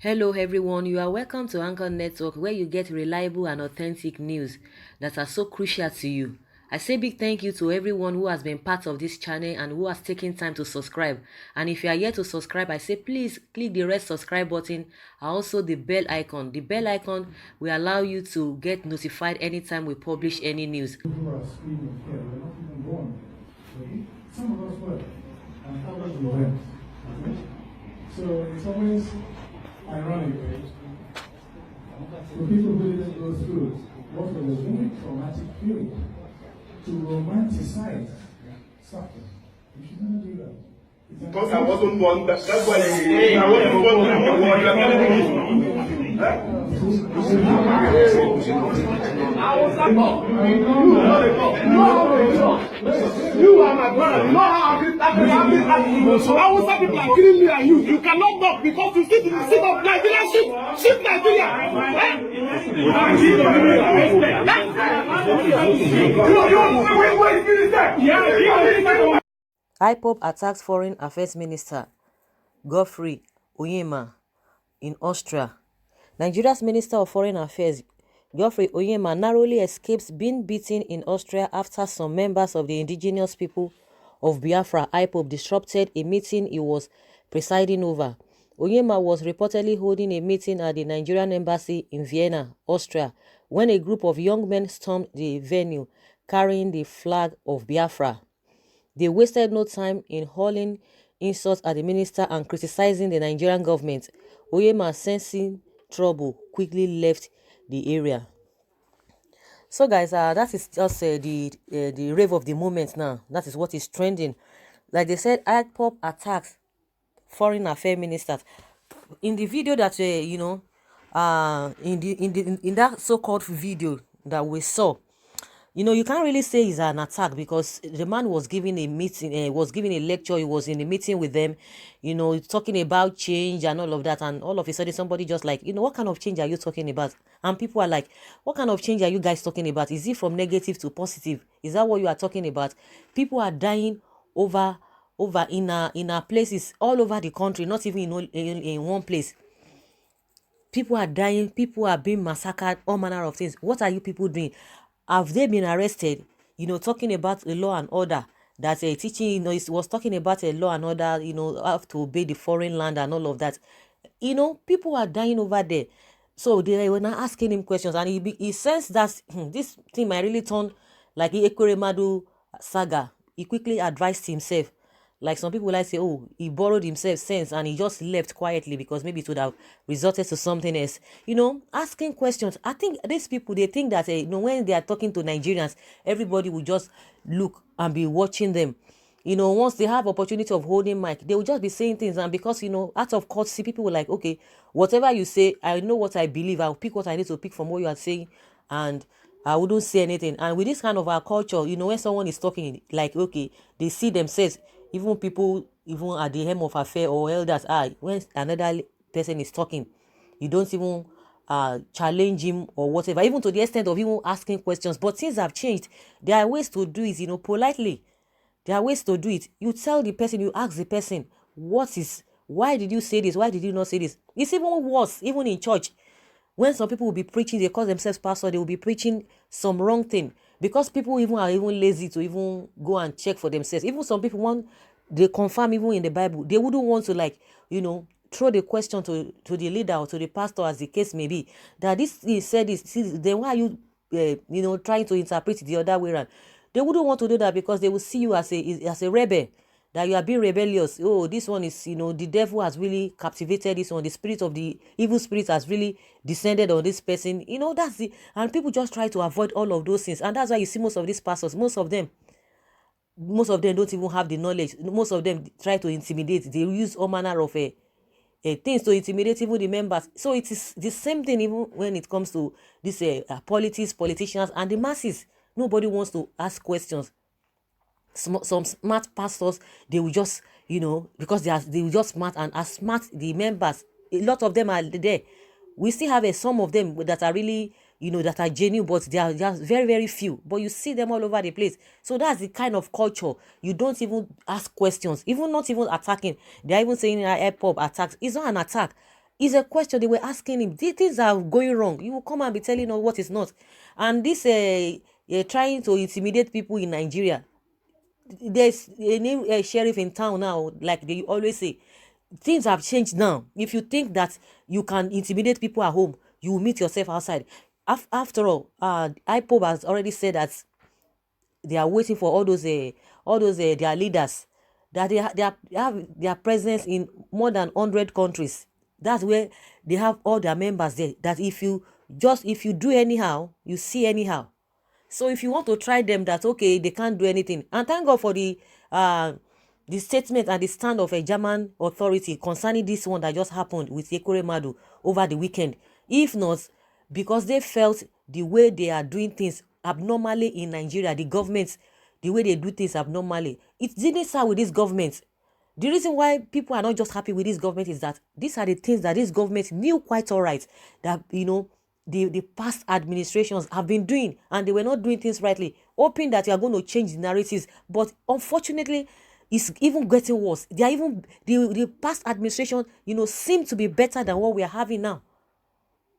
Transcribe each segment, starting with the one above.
Hello everyone, you are welcome to Anchor Network where you get reliable and authentic news that are so crucial to you. I say big thank you to everyone who has been part of this channel and who has taken time to subscribe. And if you are yet to subscribe, I say please click the red subscribe button and also the bell icon. The bell icon will allow you to get notified anytime we publish any news. People are screaming here, we're not even born. Okay? Some of us were, and others we went. Okay? So it's always ironic for people who didn't go through what was a very traumatic period to romanticize suffering. You should never do that. Because I wasn't born, that's why I wasn't born number one. You are my brother. You know how I was happy people are killing me and you. You cannot knock because you sit in the seat of Nigeria. Ship Nigeria. IPOB attacks Foreign Affairs Minister Geoffrey Onyeama in Austria. Nigeria's Minister of Foreign Affairs Geoffrey Onyeama narrowly escapes being beaten in Austria after some members of the indigenous people of Biafra IPOB disrupted a meeting he was presiding over. Onyeama was reportedly holding a meeting at the Nigerian embassy in Vienna, Austria, when a group of young men stormed the venue carrying the flag of Biafra. They wasted no time in hurling insults at the minister and criticizing the Nigerian government. Onyeama, sensing trouble, quickly left the area. So guys, that is just the rave of the moment now. That is what is trending. Like they said, IPOB attacks foreign affairs ministers. In the video that in that so-called video that we saw, you can't really say it's an attack because the man was giving a meeting, was giving a lecture. He was in a meeting with them, talking about change and all of that. And all of a sudden, somebody just like, what kind of change are you talking about? And people are like, what kind of change are you guys talking about? Is it from negative to positive? Is that what you are talking about? People are dying over in our places all over the country, not even in one place. People are dying, people are being massacred, all manner of things. What are you people doing? Have they been arrested? Talking about the law and order, that teaching, it was talking about a law and order, have to obey the foreign land and all of that. People are dying over there. So they were not asking him questions, and he sensed that this thing might really turn like the Ekweremadu saga. He quickly advised himself. Like some people like say, oh, he borrowed himself sense and he just left quietly because maybe it would have resulted to something else. Asking questions. I think these people, they think that when they are talking to Nigerians, everybody will just look and be watching them. Once they have opportunity of holding mic, they will just be saying things. And because, out of courtesy, people will like, okay, whatever you say, I know what I believe. I'll pick what I need to pick from what you are saying. And I wouldn't say anything. And with this kind of our culture, when someone is talking, like, okay, they see themselves, even people, even at the hem of affair or elders, when another person is talking, you don't even challenge him or whatever, even to the extent of even asking questions. But things have changed. There are ways to do it, politely. There are ways to do it. You tell the person, you ask the person, why did you say this? Why did you not say this? It's even worse, even in church. When some people will be preaching, they call themselves pastor, they will be preaching some wrong thing. Because people even are even lazy to even go and check for themselves. Even some people they confirm even in the Bible. They wouldn't want to throw the question to the leader or to the pastor, as the case may be. That this he said this, then why are you trying to interpret it the other way around? They wouldn't want to do that because they will see you as a rebel. That you are being rebellious. Oh, this one is, the devil has really captivated this one. The spirit of the evil spirit has really descended on this person. And people just try to avoid all of those things. And that's why you see most of these pastors, most of them don't even have the knowledge. Most of them try to intimidate. They use all manner of things to intimidate even the members. So it is the same thing even when it comes to this politicians and the masses. Nobody wants to ask questions. Some smart pastors, they will just, because they will just smart, and as smart the members a lot of them are there. We still have some of them that are really, that are genuine, but they are just very, very few. But you see them all over the place. So that's the kind of culture. You don't even ask questions, even not even attacking. They're even saying IPOB attacks. It's not an attack. It's a question. They were asking him, these things are going wrong. You will come and be telling us what is not. And this trying to intimidate people in Nigeria. There's a new sheriff in town now, like they always say. Things have changed now. If you think that you can intimidate people at home, you will meet yourself outside. After all, IPOB has already said that they are waiting for all those their leaders, that they have their presence in more than 100 countries. That's where they have all their members there. That if you do anyhow, you see anyhow. So if you want to try them, that okay, they can't do anything. And thank God for the statement and the stand of a German authority concerning this one that just happened with Ekweremadu over the weekend. If not, because they felt the way they are doing things abnormally in Nigeria, the government, the way they do things abnormally, it didn't start with this government. The reason why people are not just happy with this government is that these are the things that this government knew quite all right, that, the past administrations have been doing, and they were not doing things rightly, hoping that you are going to change the narratives. But unfortunately, it's even getting worse. They are even the past administration, seem to be better than what we are having now.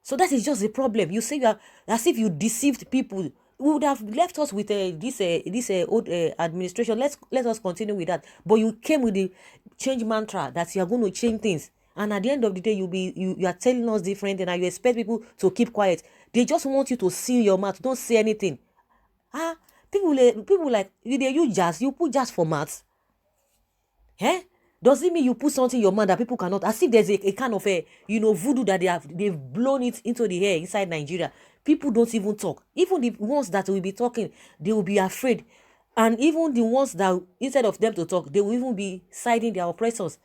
So that is just the problem. You say you are as if you deceived people. We would have left us with this old administration. Let us continue with that. But you came with the change mantra that you are going to change things. And at the end of the day, you are telling us different, and you expect people to keep quiet. They just want you to seal your mouth. Don't say anything. People like you jazz. You put jazz for mouths. Does it mean you put something in your mouth that people cannot? As if there's a kind of voodoo that they've blown it into the air inside Nigeria. People don't even talk. Even the ones that will be talking, they will be afraid. And even the ones that, instead of them to talk, they will even be siding their oppressors.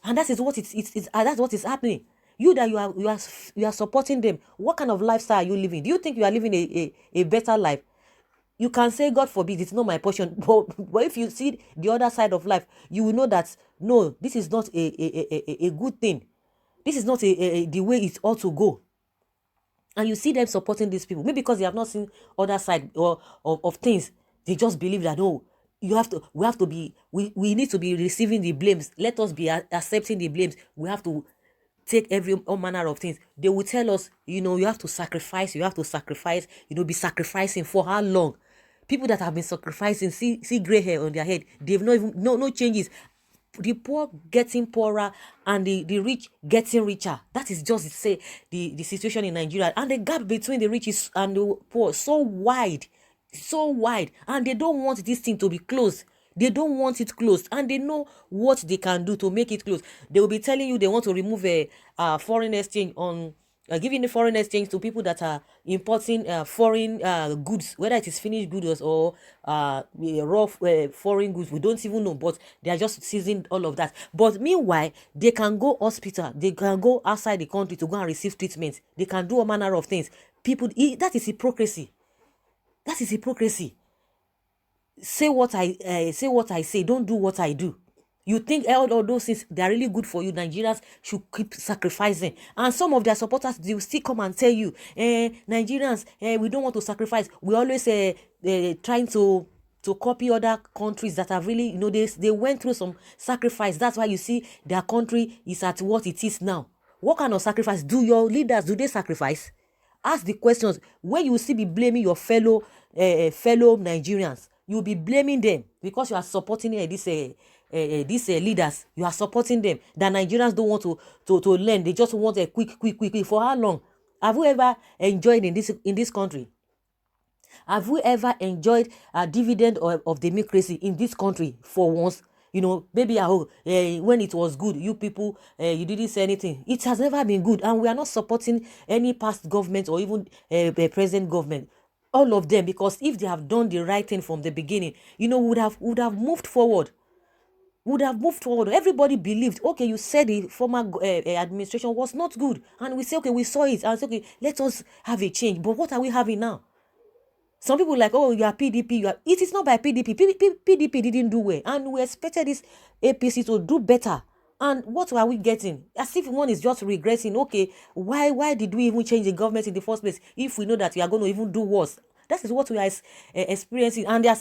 And that is what that's what is happening. You are supporting them. What kind of lifestyle are you living? Do you think you are living a better life? You can say, God forbid, it's not my portion. But if you see the other side of life, you will know that, no, this is not a good thing. This is not the way it ought to go. And you see them supporting these people. Maybe because they have not seen other side of things. They just believe that, no, we need to be receiving the blames. Let us be accepting the blames. We have to take all manner of things. They will tell us, you have to sacrifice. You have to sacrifice. Be sacrificing for how long? People that have been sacrificing, see gray hair on their head. They've not even no changes. The poor getting poorer and the rich getting richer. That is just the situation in Nigeria. And the gap between the rich and the poor so wide, and they don't want this thing to be closed. They don't want it closed, and they know what they can do to make it close. They will be telling you they want to remove a foreign exchange on giving the foreign exchange to people that are importing foreign goods, whether it is finished goods or raw foreign goods. We don't even know, but they are just seizing all of that. But meanwhile, they can go hospital, they can go outside the country to go and receive treatment. They can do all manner of things. That is hypocrisy. That is hypocrisy. Say what I say. Don't do what I do. You think all those things, they are really good for you. Nigerians should keep sacrificing. And some of their supporters, they will still come and tell you, Nigerians, we don't want to sacrifice. We always trying to copy other countries that have really, they went through some sacrifice. That's why you see their country is at what it is now. What kind of sacrifice? Do your leaders, do they sacrifice? Ask the questions. When you will still be blaming your fellow Nigerians, you will be blaming them because you are supporting these leaders. You are supporting them. The Nigerians don't want to learn. They just want a quick. For how long? Have we ever enjoyed in this country? Have we ever enjoyed a dividend of democracy in this country for once? Maybe when it was good, you people, you didn't say anything. It has never been good, and we are not supporting any past government or even present government. All of them, because if they have done the right thing from the beginning, would have moved forward. Everybody believed, okay, you said the former administration was not good, and we say, okay, we saw it, and say, okay, let us have a change. But what are we having now? Some people like, oh, you are PDP. It is not by PDP. PDP didn't do well, and we expected this APC to do better. And what are we getting? As if one is just regressing. Okay, why did we even change the government in the first place if we know that we are going to even do worse? That is what we are experiencing. And there's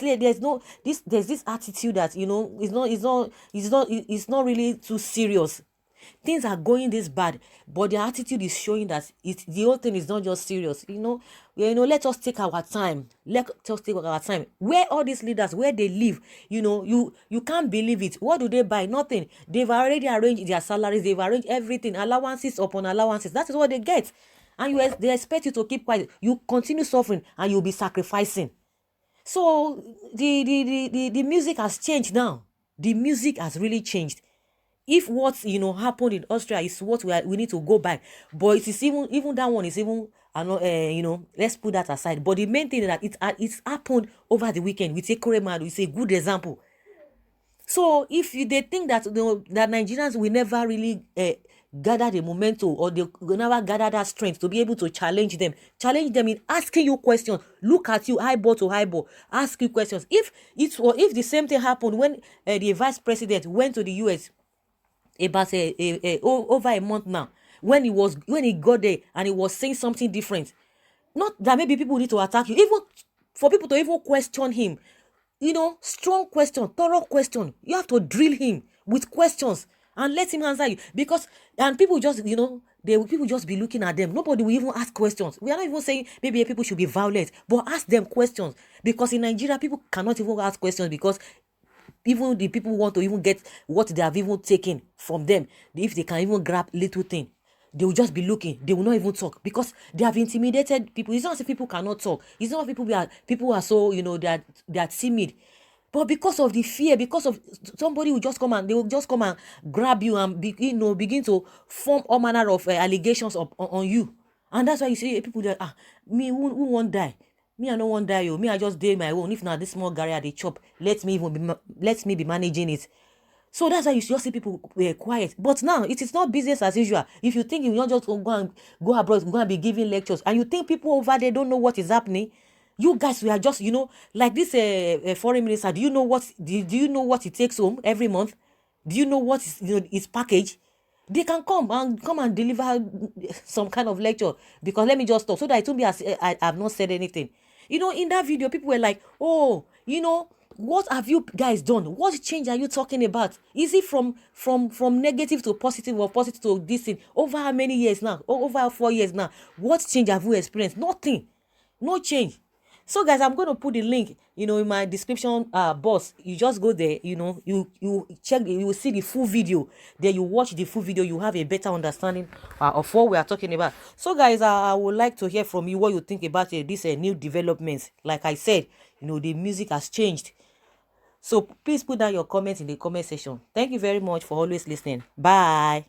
this attitude that, you know, it's not really too serious. Things are going this bad, but their attitude is showing that the whole thing is not just serious. Let us take our time. Let us take our time. Where all these leaders, where they live, you can't believe it. What do they buy? Nothing. They've already arranged their salaries. They've arranged everything, allowances upon allowances. That is what they get, and they expect you to keep quiet. You continue suffering, and you'll be sacrificing. So the music has changed now. The music has really changed. If what happened in Austria is what we need to go by, but it is even that one is even let's put that aside. But the main thing is that it's happened over the weekend with Ekoremadu. It's a good example. So if they think that that Nigerians will never really gather the momentum, or they will never gather that strength to be able to challenge them in asking you questions, look at you eyeball to eyeball, ask you questions. If the same thing happened when the vice president went to the US about over a month now, when he got there and he was saying something different, not that maybe people need to attack you, even for people to even question him, strong question, thorough question, you have to drill him with questions and let him answer you. Because people just people just be looking at them. Nobody will even ask questions. We are not even saying maybe people should be violent, but ask them questions. Because in Nigeria, people cannot even ask questions, because even the people want to even get what they have even taken from them. If they can even grab little thing, they will just be looking. They will not even talk, because they have intimidated people. It's not as if people cannot talk. It's not people are so they are timid. But because of the fear, because of somebody will just come and grab you and begin to form all manner of allegations on you. And that's why you see people that me who won't die. Me, I don't want to die. Me, I just did my own. If not, this small Gary at the chop, let me be managing it. So that's why you just see people quiet. But now it is not business as usual. If you think you not just go abroad, go and be giving lectures, and you think people over there don't know what is happening, you guys, we are just like this foreign minister. Do you know what he takes home every month? Do you know what is his package? They can come and deliver some kind of lecture. Because let me just stop so that it won't be as I have not said anything. In that video, people were like, oh, what have you guys done? What change are you talking about? Is it from negative to positive, or positive to this thing? Over how many years now? Over 4 years now. What change have you experienced? Nothing. No change. So guys, I'm going to put the link, in my description box. You just go there, you check, you will see the full video. Then you watch the full video, you have a better understanding of what we are talking about. So guys, I would like to hear from you what you think about this new developments. Like I said, the music has changed. So please put down your comments in the comment section. Thank you very much for always listening. Bye.